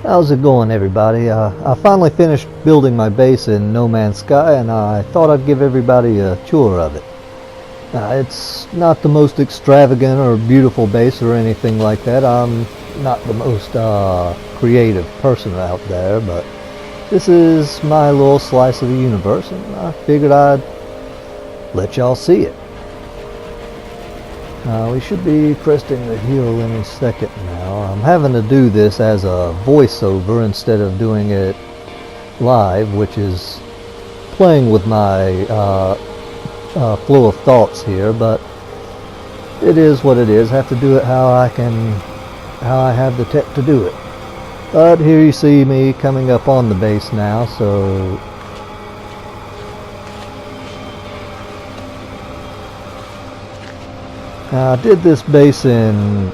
How's it going, everybody? I finally finished building my base in No Man's Sky, and I thought I'd give everybody a tour of it. It's not the most extravagant or beautiful base or anything like that. I'm not the most creative person out there, but this is my little slice of the universe, and I figured I'd let y'all see it. We should be cresting the hill any second now. I'm having to do this as a voiceover instead of doing it live, which is playing with my flow of thoughts here, but it is what it is. I have to do it how I have the tech to do it. But here you see me coming up on the base now, so I did this base in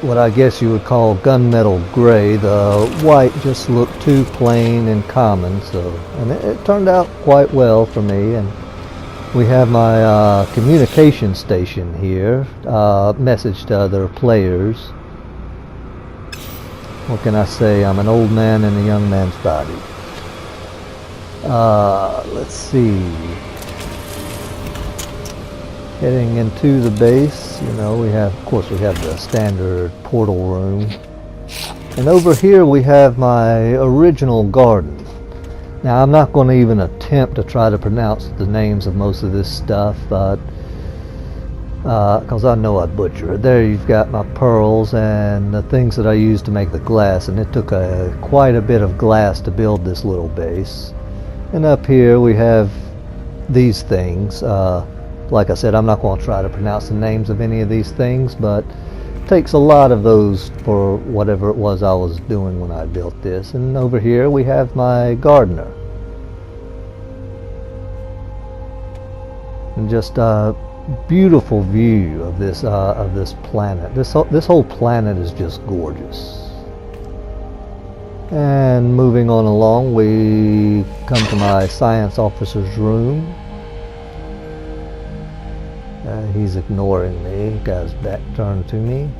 what I guess you would call gunmetal gray. The white just looked too plain and common, and it turned out quite well for me. And we have my communication station here, message to other players. What can I say? I'm an old man in a young man's body. Let's see. Heading into the base, of course we have the standard portal room. And over here we have my original garden. Now I'm not going to even attempt to try to pronounce the names of most of this stuff, but because I know I'd butcher it. There you've got my pearls and the things that I used to make the glass, and it took quite a bit of glass to build this little base. And up here we have these things. Like I said, I'm not going to try to pronounce the names of any of these things, but it takes a lot of those for whatever it was I was doing when I built this. And over here we have my gardener. And just a beautiful view of this planet. This whole planet is just gorgeous. And moving on along, we come to my science officer's room. He's ignoring me, got his back turned to me.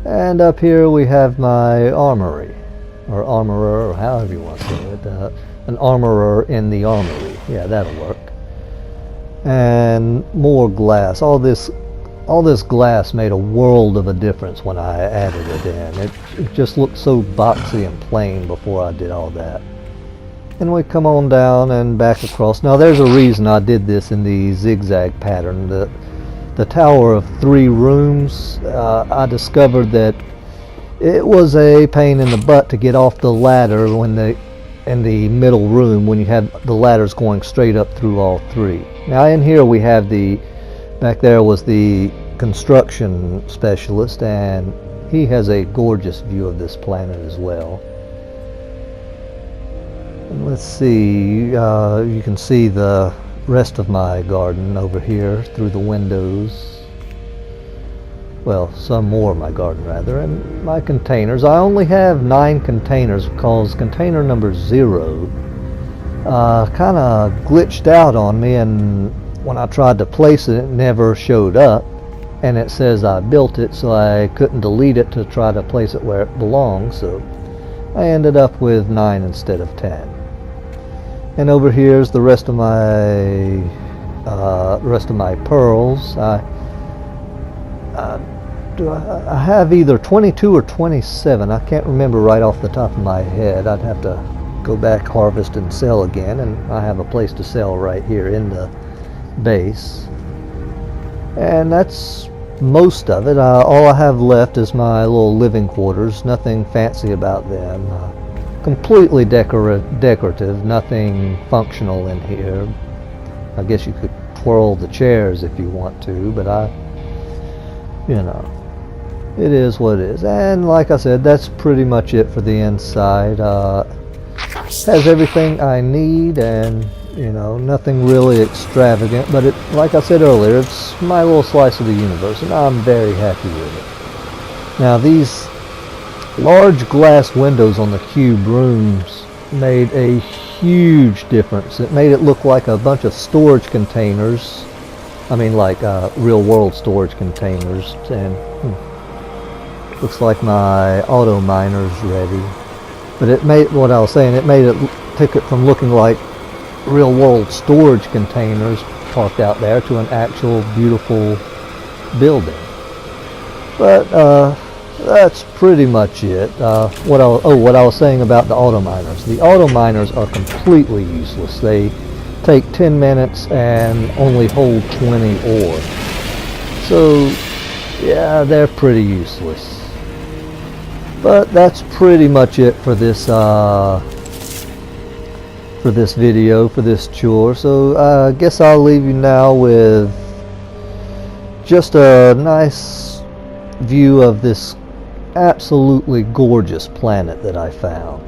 And up here we have my armory, or armorer, or however you want to say it. An armorer in the armory. Yeah, that'll work. And more glass. All this glass made a world of a difference when I added it in. It just looked so boxy and plain before I did all that. And we come on down and back across. Now there's a reason I did this in the zigzag pattern. The tower of 3 rooms, I discovered that it was a pain in the butt to get off the ladder in the middle room when you had the ladders going straight up through all 3. Now in here we have back there was the construction specialist, and he has a gorgeous view of this planet as well. Let's see, you can see the rest of my garden over here through the windows. Well, some more of my garden rather, and my containers. I only have 9 containers because container number 0 kind of glitched out on me, and when I tried to place it, it never showed up. And it says I built it, so I couldn't delete it to try to place it where it belongs, so I ended up with 9 instead of 10. And over here's the rest of my pearls. I have either 22 or 27. I can't remember right off the top of my head. I'd have to go back, harvest, and sell again. And I have a place to sell right here in the base. And that's most of it. All I have left is my little living quarters. Nothing fancy about them. Completely decorative, nothing functional in here. I guess you could twirl the chairs if you want to, but it is what it is. And like I said, that's pretty much it for the inside. Has everything I need, and nothing really extravagant, but like I said earlier, it's my little slice of the universe, and I'm very happy with it. Now these large glass windows on the cube rooms made a huge difference. It made it look like a bunch of storage containers. I mean, like real world storage containers. And Looks like my auto miner's ready. But it made, what I was saying, it made it, took it from looking like real world storage containers parked out there to an actual beautiful building. But that's pretty much it. What I was saying about the auto miners. The auto miners are completely useless. They take 10 minutes and only hold 20 ore. So yeah, they're pretty useless. But that's pretty much it for this video, for this chore. So I guess I'll leave you now with just a nice view of this absolutely gorgeous planet that I found.